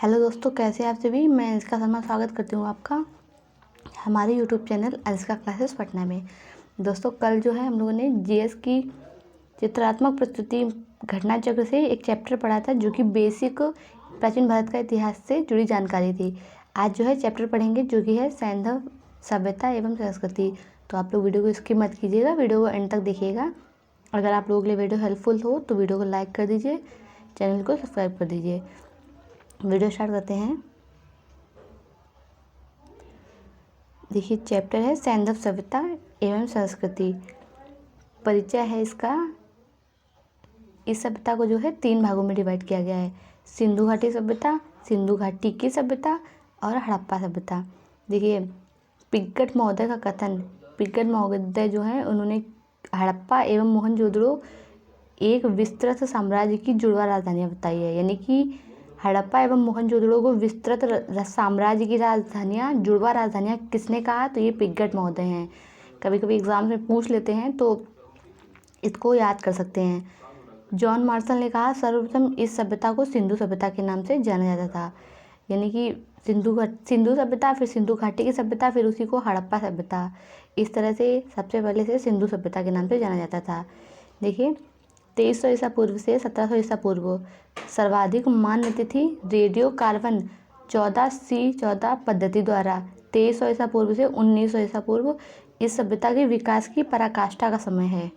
Hello दोस्तों, कैसे हैं आप सभी। मैं अंशिका शर्मा स्वागत करती हूँ आपका हमारे YouTube channel Anshika classes Patna में। दोस्तों, कल जो है हम लोगों ने जीएस की चित्रात्मक प्रस्तुति घटना चक्र से एक चैप्टर पढ़ा था, जो कि बेसिक प्राचीन भारत का इतिहास से जुड़ी जानकारी थी। आज जो है चैप्टर पढ़ेंगे, जो कि है सैंधव सभ्यता एवं संस्कृति। तो आप लोग वीडियो को स्किप मत कीजिएगा, वीडियो को एंड तक देखिएगा। अगर आप लोगों के लिए वीडियो हेल्पफुल हो तो वीडियो को लाइक कर दीजिए, चैनल को सब्सक्राइब कर दीजिए। वीडियो स्टार्ट करते हैं। देखिए, चैप्टर है सैंधव सभ्यता एवं संस्कृति। परिचय है इसका। इस सभ्यता को जो है 3 भागों में डिवाइड किया गया है: सिंधु घाटी सभ्यता, सिंधु घाटी की सभ्यता और हड़प्पा सभ्यता। देखिए, पिंगट महोदय का कथन। पिंगट महोदय जो है, उन्होंने हड़प्पा एवं मोहनजोदड़ो एक विस्तृत साम्राज्य की जुड़वा राजधानियाँ बताई है। यानी कि हड़प्पा एवं मोहनजोदड़ो को विस्तृत साम्राज्य की राजधानियाँ, जुड़वा राजधानियाँ किसने कहा? तो ये पिंगट महोदय हैं। कभी कभी एग्जाम में पूछ लेते हैं, तो इसको याद कर सकते हैं। जॉन मार्शल ने कहा, सर्वप्रथम इस सभ्यता को सिंधु सभ्यता के नाम से जाना जाता था। यानी कि सिंधु सभ्यता, फिर सिंधु घाटी की सभ्यता, फिर उसी को हड़प्पा सभ्यता। इस तरह से सबसे पहले से सिंधु सभ्यता के नाम से जाना जाता था। देखिए, 2300 ईसा पूर्व से 1700 ईसा पूर्व सर्वाधिक मान्य तिथि रेडियो कार्बन 14C14 पद्धति द्वारा 2300 ईसा पूर्व से 1900 ईसा पूर्व इस सभ्यता के विकास की पराकाष्ठा का समय है।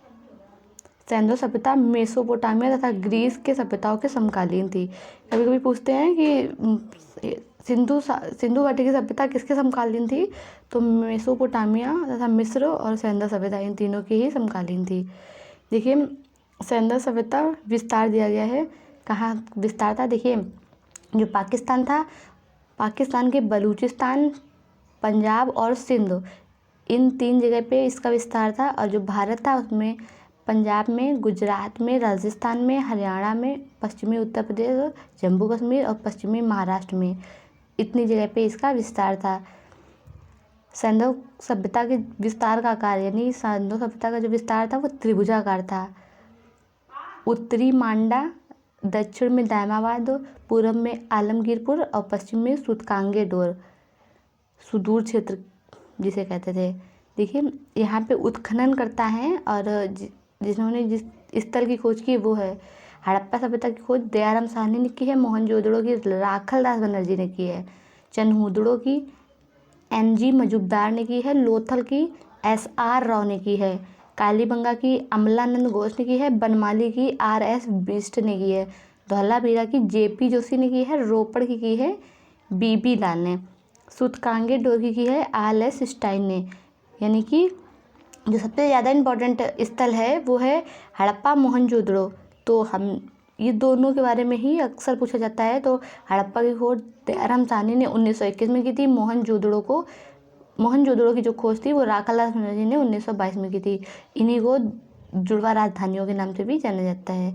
सैंधव सभ्यता मेसोपोटामिया तथा ग्रीस के सभ्यताओं के समकालीन थी। कभी कभी पूछते हैं कि सिंधु घाटी की सभ्यता किसके समकालीन थी? तो मेसोपोटामिया तथा मिस्र और सैंधव सभ्यता, इन तीनों की ही समकालीन थी। देखिए, सैंधव सभ्यता विस्तार दिया गया है। कहाँ विस्तार था? देखिए, जो पाकिस्तान था, पाकिस्तान के बलूचिस्तान, पंजाब और सिंध, इन 3 जगह पे इसका विस्तार था। और जो भारत था, उसमें पंजाब में, गुजरात में, राजस्थान में, हरियाणा में, पश्चिमी उत्तर प्रदेश, जम्मू कश्मीर और पश्चिमी महाराष्ट्र में, इतनी जगह पे इसका विस्तार था। सैंधव सभ्यता के विस्तार का आकार, यानी सैंधव सभ्यता का जो विस्तार था वो त्रिभुजाकार था। उत्तरी मांडा, दक्षिण में दायमाबाद, पूर्व में आलमगीरपुर और पश्चिम में सूतकांगेडोर, सुदूर क्षेत्र जिसे कहते थे। देखिए, यहाँ पे उत्खनन करता है, और जिन्होंने जिस स्थल की खोज की वो है हड़प्पा सभ्यता की खोज दयाराम साहनी ने की है, मोहनजोदड़ो की राखल दास बनर्जी ने की है, चनहूदड़ो की NG मजुमदार ने की है, लोथल की SR राव ने की है, कालीबंगा की अमलानंद घोष ने की है, बनमाली की RS बिष्ट ने की है, धौलावीरा की JP जोशी ने की है, रोपड़ की है BB लाल ने, सूतकांगेडोर की है RS स्टाइन ने। यानी कि जो सबसे ज़्यादा इम्पोर्टेंट स्थल है वो है हड़प्पा मोहनजोदड़ो। तो हम ये दोनों के बारे में ही अक्सर पूछा जाता है। तो हड़प्पा की खोज दयाराम साहनी ने 1921 में की थी। मोहनजोदड़ो की जो खोज थी वो राखल दास बनर्जी ने 1922 में की थी। इन्हीं को जुड़वा राजधानियों के नाम से भी जाना जाता है।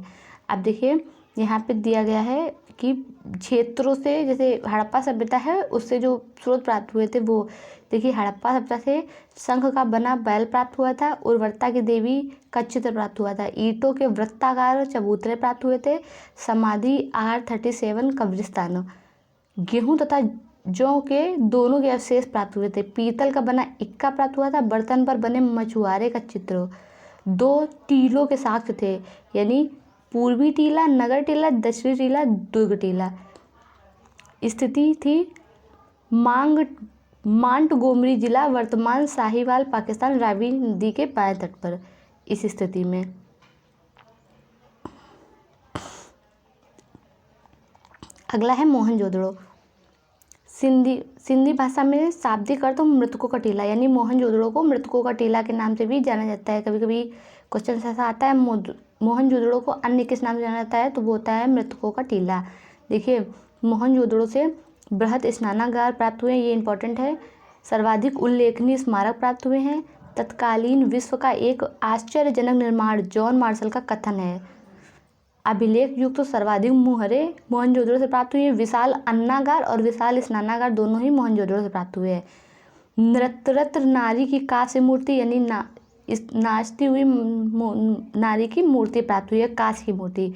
अब देखिए, यहाँ पे दिया गया है कि क्षेत्रों से, जैसे हड़प्पा सभ्यता है उससे जो स्रोत प्राप्त हुए थे वो, देखिए, हड़प्पा सभ्यता से शंख का बना बैल प्राप्त हुआ था, उर्वरता की देवी का चित्र प्राप्त हुआ था, ईंटों के वृत्ताकार चबूतरे प्राप्त हुए थे, समाधि R37 कब्रिस्तान, गेहूं तथा जौ के दोनों के अवशेष प्राप्त हुए थे, पीतल का बना इक्का प्राप्त हुआ था, बर्तन पर बने मछुआरे का चित्र, 2 टीलों के साक्ष्य थे, यानी पूर्वी टीला नगर टीला, दक्षिणी टीला दुर्ग टीला। स्थिति थी मांटगोमरी जिला, वर्तमान साहिवाल, पाकिस्तान, रावी नदी के बाएं तट पर। इस स्थिति में अगला है मोहनजोदड़ो। सिंधी भाषा में शाब्दिक अर्थ मृतकों का टीला, यानी मोहनजोदड़ो को मृतकों का टीला के नाम से भी जाना जाता है। कभी कभी क्वेश्चन ऐसा आता है, मोहनजोदड़ो को अन्य किस नाम से जाना जाता है? तो वो होता है मृतकों का टीला। देखिए, मोहनजोदड़ो से बृहत स्नानागार प्राप्त हुए हैं, ये इंपॉर्टेंट है। सर्वाधिक उल्लेखनीय स्मारक प्राप्त हुए हैं। तत्कालीन विश्व का एक आश्चर्यजनक निर्माण जॉन मार्शल का कथन है। अभिलेख युक्त तो सर्वाधिक मुहरे मोहनजोदड़ो से प्राप्त हुई है। विशाल अन्नागार और विशाल स्नानागार दोनों ही मोहनजोदड़ो से प्राप्त हुए हैं। नृत्यरत नारी की कांस्य मूर्ति, यानी नाचती हुई नारी की मूर्ति प्राप्त हुई है, कांस्य की मूर्ति।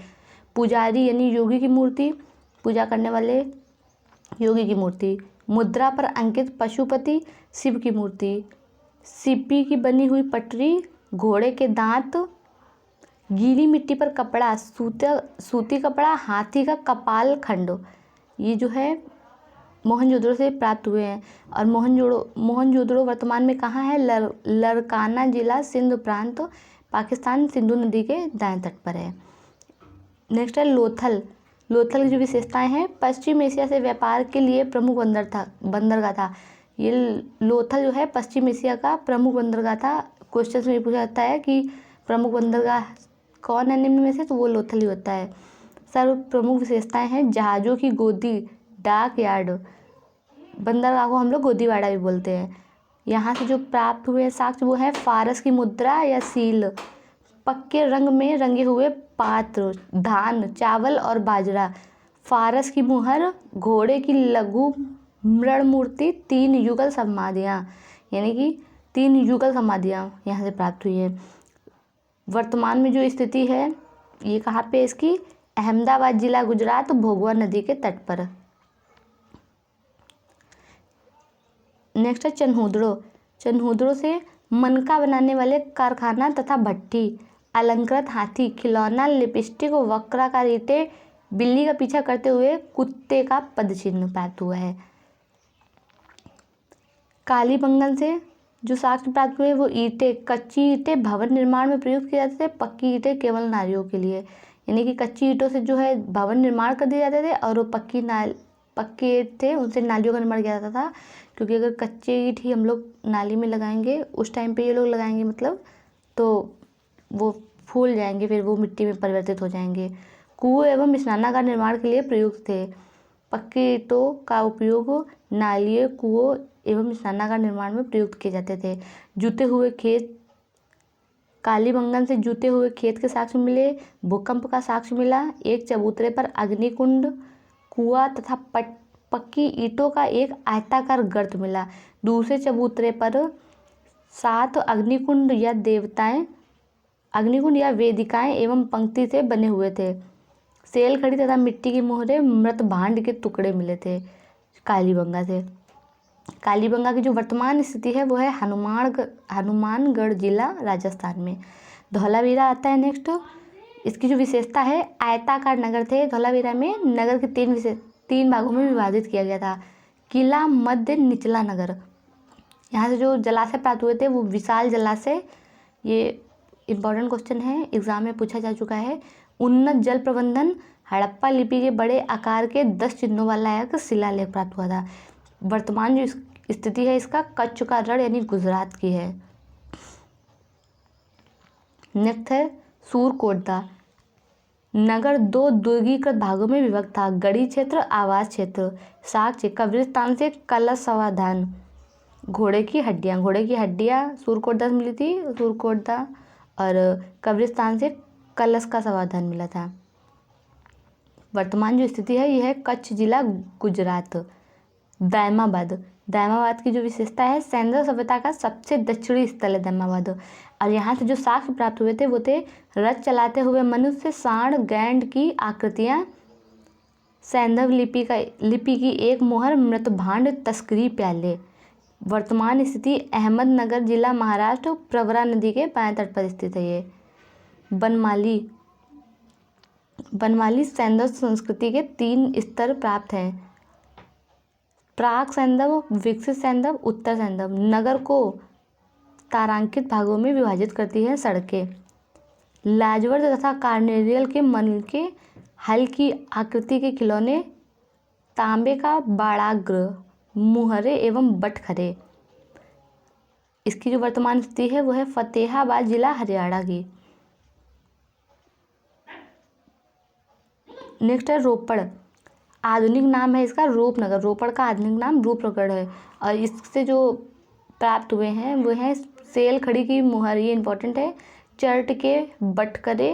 पुजारी यानी योगी की मूर्ति, पूजा करने वाले योगी की मूर्ति। मुद्रा पर अंकित पशुपति, शिव की मूर्ति। सीपी की बनी हुई पटरी, घोड़े के दांत। गीली मिट्टी पर कपड़ा, सूती कपड़ा, हाथी का कपाल खंड। ये जो है मोहनजोदड़ो से प्राप्त हुए हैं। और मोहनजोदड़ो वर्तमान में कहाँ है? लरकाना जिला, सिंध प्रांत, पाकिस्तान, सिंधु नदी के दाएं तट पर है। नेक्स्ट है लोथल। लोथल की जो विशेषताएं हैं, पश्चिम एशिया से व्यापार के लिए प्रमुख बंदरगाह था। ये लोथल जो है पश्चिम एशिया का प्रमुख बंदरगाह था। क्वेश्चन में पूछा जाता है कि प्रमुख बंदरगाह कौन है निम्न में से, तो वो लोथल ही होता है। सर्व प्रमुख विशेषताएं हैं, जहाज़ों की गोदी, डाक यार्ड। बंदरगाह को हम लोग गोदीवाड़ा भी बोलते हैं। यहाँ से जो प्राप्त हुए साक्ष्य वो है फारस की मुद्रा या सील, पक्के रंग में रंगे हुए पात्र, धान, चावल और बाजरा, फारस की मुहर, घोड़े की लघु मृण मूर्ति, 3 युगल समाधियाँ, यानी कि 3 युगल समाधियाँ यहाँ से प्राप्त हुई हैं। वर्तमान में जो स्थिति है ये कहाँ पे इसकी? अहमदाबाद जिला, गुजरात, भोगवा नदी के तट पर। नेक्स्ट है चन्हूदड़ो। चन्हूदड़ो से मनका बनाने वाले कारखाना तथा भट्टी, अलंकृत हाथी, खिलौना, लिपस्टिक, वक्राकार ईंटें, बिल्ली का पीछा करते हुए कुत्ते का पदचिन्ह प्राप्त हुआ है। कालीबंगन से जो साक्ष्य प्राप्त हुए वो ईंटें, कच्ची ईंटें भवन निर्माण में प्रयुक्त किए जाते थे, पक्की ईंटें केवल नालियों के लिए, यानी कि कच्ची ईंटों से जो है भवन निर्माण कर दिए जाते थे और वो पक्के ईंट थे उनसे नालियों का निर्माण किया जाता था। क्योंकि अगर कच्चे ईंट ही हम लोग नाली में लगाएंगे उस टाइम पे ये लोग लगाएंगे मतलब, तो वो फूल जाएंगे, फिर वो मिट्टी में परिवर्तित हो जाएंगे। कुएं एवं स्नानागार निर्माण के लिए प्रयुक्त थे। पक्के ईंटों का उपयोग नालियों, कुओं एवं स्नानागार निर्माण में प्रयुक्त किए जाते थे। जूते हुए खेत, कालीबंगन से जूते हुए खेत के साक्ष्य मिले, भूकंप का साक्ष्य मिला, एक चबूतरे पर अग्निकुंड, कुआं तथा पक्की ईंटों का एक आयताकार गर्त मिला। दूसरे चबूतरे पर 7 अग्निकुंड या वेदिकाएं एवं पंक्ति से बने हुए थे। सेल खड़ी तथा मिट्टी की मोहरें, मृत भांड के टुकड़े मिले थे कालीबंगा से। कालीबंगा की जो वर्तमान स्थिति है वो है हनुमानगढ़ जिला, राजस्थान में। धौलावीरा आता है नेक्स्ट। इसकी जो विशेषता है, आयताकार नगर थे धौलावीरा में। नगर के 3 भागों में विभाजित किया गया था। किला, मध्य, निचला नगर। यहाँ से जो जलाशय प्राप्त हुए थे वो विशाल जलाशय, ये इम्पॉर्टेंट क्वेश्चन है, एग्जाम में पूछा जा चुका है। उन्नत जल प्रबंधन, हड़प्पा लिपि के बड़े आकार के 10 चिन्हों वाला एक शिलालेख प्राप्त हुआ था। वर्तमान जो स्थिति है इसका कच्छ का रण यानी गुजरात की है। नेक्स्ट है सूरकोटदा। नगर 2 दुर्गीकृत भागों में विभक्त था, गढ़ी क्षेत्र, आवास क्षेत्र। साक्ष्य, कब्रिस्तान से कलश समाधान, घोड़े की हड्डियाँ सूरकोटदा से मिली थी, सूरकोटदा, और कब्रिस्तान से कलश का समाधान मिला था। वर्तमान जो स्थिति है यह है कच्छ जिला, गुजरात। दायमाबाद की जो विशेषता है, सैंधव सभ्यता का सबसे दक्षिणी स्थल है दायमाबाद। और यहाँ से जो साक्ष्य प्राप्त हुए थे वो थे रथ चलाते हुए मनुष्य, सांड, गैंड की आकृतियाँ, सैंधव लिपि की एक मोहर, मृत भांड, तस्करी प्याले। वर्तमान स्थिति अहमदनगर जिला, महाराष्ट्र, प्रवरा नदी के बाएं तट पर स्थित है ये। बनमाली सैंधव संस्कृति के 3 स्तर प्राप्त हैं, प्राक सैंधव, विकसित सैंधव, उत्तर सैंधव। नगर को तारांकित भागों में विभाजित करती है सड़कें। लाजवर्द तथा कार्नेरियल के मन के हल्की आकृति के खिलौने, तांबे का बाड़ाग्र, मुहरे एवं बटखरे। इसकी जो वर्तमान स्थिति है वो है फतेहाबाद जिला, हरियाणा की। नेक्स्ट है रोपड़। आधुनिक नाम है इसका रूपनगर। रोपड़ का आधुनिक नाम रूपनगर है। और इससे जो प्राप्त हुए हैं वो हैं सेल खड़ी की मुहर, ये इंपॉर्टेंट है, चर्ट के बटकरे,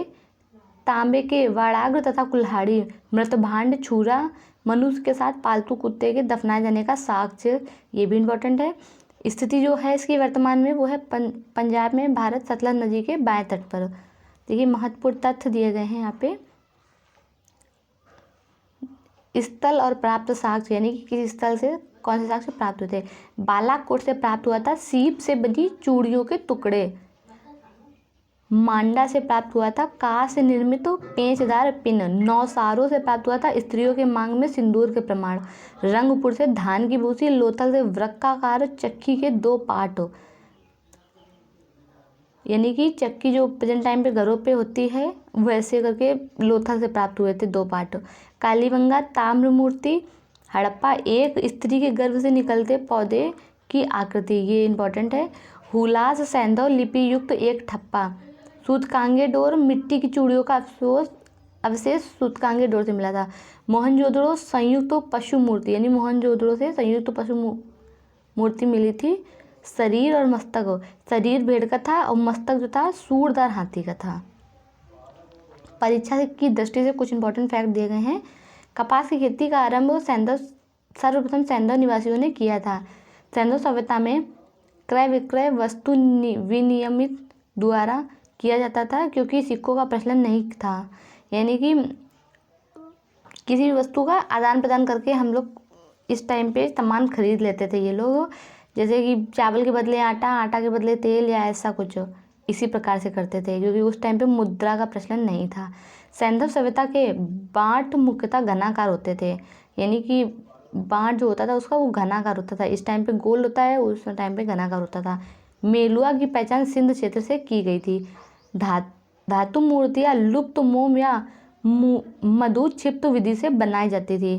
तांबे के वाड़ाग्र तथा कुल्हाड़ी, मृत भांड, छुरा, मनुष्य के साथ पालतू कुत्ते के दफनाए जाने का साक्ष्य, ये भी इम्पोर्टेंट है। स्थिति जो है इसकी वर्तमान में वो है पंजाब में, भारत सतलज नदी के बाएं तट पर। देखिए महत्वपूर्ण तथ्य दिए गए हैं यहाँ पे। स्थल और प्राप्त साक्ष्य, यानी कि किस स्थल से कौन से साक्ष्य प्राप्त हुए थे। बालाकोट से प्राप्त हुआ था सीप से बनी चूड़ियों के टुकड़े। मांडा से प्राप्त हुआ था कांस्य से निर्मित पेंचदार पिन। नौसारों से प्राप्त हुआ था स्त्रियों के मांग में सिंदूर के प्रमाण। रंगपुर से धान की भूसी। लोथल से वृक्काकार चक्की के 2 पाट, यानी कि चक्की जो प्रेजेंट टाइम पे घरों पे होती है वैसे करके लोथल से प्राप्त हुए थे 2 पाट। कालीबंगा ताम्र मूर्ति। हड़प्पा एक स्त्री के गर्भ से निकलते पौधे की आकृति, ये इंपॉर्टेंट है। हुलास सैंधव लिपि युक्त एक ठप्पा। सूतकांगे डोर मिट्टी की चूड़ियों का अवशेष सूतकांगे डोर से मिला था। मोहनजोदड़ो संयुक्त पशु मूर्ति, यानी मोहनजोदड़ो से संयुक्त पशु मूर्ति मिली थी। शरीर और मस्तक, शरीर भेड़ का था और मस्तक जो था सूरदार हाथी का था। परीक्षा की दृष्टि से कुछ इंपॉर्टेंट फैक्ट दिए गए हैं। कपास की खेती का आरंभ सर्वप्रथम सैंधव निवासियों ने किया था। सैंधव सभ्यता में क्रय विक्रय वस्तु विनियमित द्वारा किया जाता था क्योंकि सिक्कों का प्रचलन नहीं था, यानी कि किसी भी वस्तु का आदान प्रदान करके हम लोग इस टाइम पे सामान खरीद लेते थे। ये लोग जैसे कि चावल के बदले आटा, आटा के बदले तेल या ऐसा कुछ इसी प्रकार से करते थे क्योंकि उस टाइम पे मुद्रा का प्रचलन नहीं था। सैंधव सभ्यता के बाँट मुख्यतः घनाकार होते थे, यानी कि बाँट जो होता था उसका वो घनाकार होता था। इस टाइम पे गोल होता है, उस टाइम पे घनाकार होता था। मेलुआ की पहचान सिंध क्षेत्र से की गई थी। धातु मूर्तियाँ लुप्त मोम या मधु क्षिप्त विधि से बनाई जाती थी।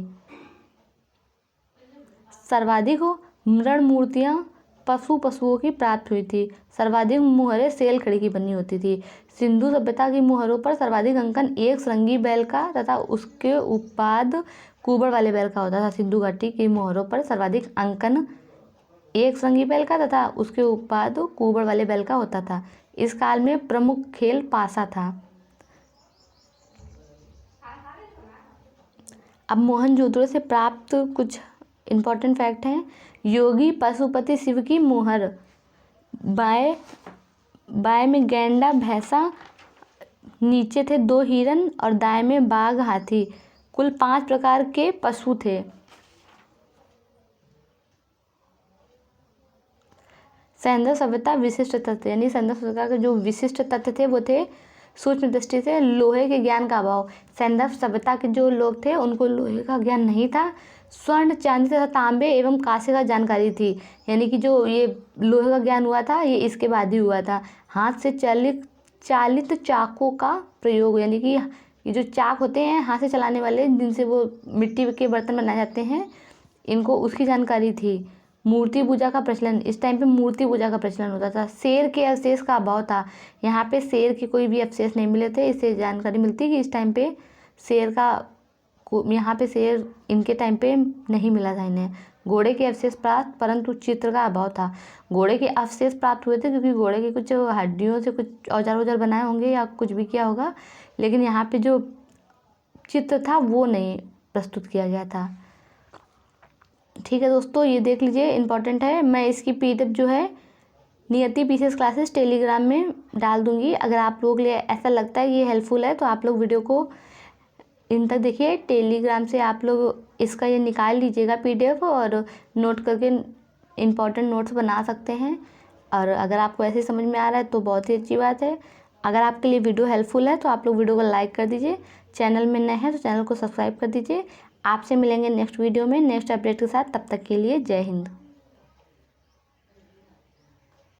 सर्वाधिक मृण मूर्तियाँ पशुओं की प्राप्त हुई थी। सर्वाधिक मुहरें सेलखड़ी की बनी होती थी। सिंधु सभ्यता की मुहरों पर सर्वाधिक अंकन एक श्रृंगी बैल का तथा उसके उत्पाद कुबड़ वाले बैल का होता था। सिंधु घाटी की मुहरों पर सर्वाधिक अंकन एक श्रृंगी बैल का तथा उसके उत्पाद कुबड़ वाले बैल का होता था। इस काल में प्रमुख खेल पासा था। अब मोहनजोदड़ो से प्राप्त कुछ इंपॉर्टेंट फैक्ट हैं। योगी पशुपति शिव की मुहर। बाएं में गैंडा भैंसा, नीचे थे 2 हिरन और दाएं में बाघ हाथी। कुल 5 प्रकार के पशु थे। सैंधव सभ्यता विशिष्ट तथ्य, यानी सैंधव सभ्यता के जो विशिष्ट तथ्य थे वो थे सूक्ष्म दृष्टि से लोहे के ज्ञान का अभाव। सैंधव सभ्यता के जो लोग थे उनको लोहे का ज्ञान नहीं था। स्वर्ण चांदी तथा तांबे एवं कांसे का जानकारी थी, यानी कि जो ये लोहे का ज्ञान हुआ था ये इसके बाद ही हुआ था। हाथ से चालित चाकों का प्रयोग, यानी कि ये जो चाक होते हैं हाथ से चलाने वाले जिनसे वो मिट्टी के बर्तन बनाए जाते हैं, इनको उसकी जानकारी थी। मूर्ति पूजा का प्रचलन, इस टाइम पे मूर्ति पूजा का प्रचलन होता था। शेर के अवशेष का अभाव था, यहाँ पे शेर के कोई भी अवशेष नहीं मिले थे। इससे जानकारी मिलती है कि इस टाइम पे शेर का यहाँ पे शेर इनके टाइम पे नहीं मिला था इन्हें। घोड़े के अवशेष प्राप्त, परंतु चित्र का अभाव था। घोड़े के अवशेष प्राप्त हुए थे क्योंकि घोड़े के कुछ हड्डियों से कुछ औजार बनाए होंगे या कुछ भी किया होगा, लेकिन यहाँ पे जो चित्र था वो नहीं प्रस्तुत किया गया था। ठीक है दोस्तों, ये देख लीजिए, इंपॉर्टेंट है। मैं इसकी पीडीएफ जो है नियति पीसीएस क्लासेस टेलीग्राम में डाल दूंगी। अगर आप लोगों के लिए ऐसा लगता है ये हेल्पफुल है तो आप लोग वीडियो को इन तक देखिए। टेलीग्राम से आप लोग इसका ये निकाल लीजिएगा पीडीएफ और नोट करके इम्पॉर्टेंट नोट्स बना सकते हैं। और अगर आपको ऐसे समझ में आ रहा है तो बहुत ही अच्छी बात है। अगर आपके लिए वीडियो हेल्पफुल है तो आप लोग वीडियो को लाइक कर दीजिए। चैनल में नए हैं तो चैनल को सब्सक्राइब कर दीजिए। आपसे मिलेंगे नेक्स्ट वीडियो में नेक्स्ट अपडेट के साथ। तब तक के लिए जय हिंद।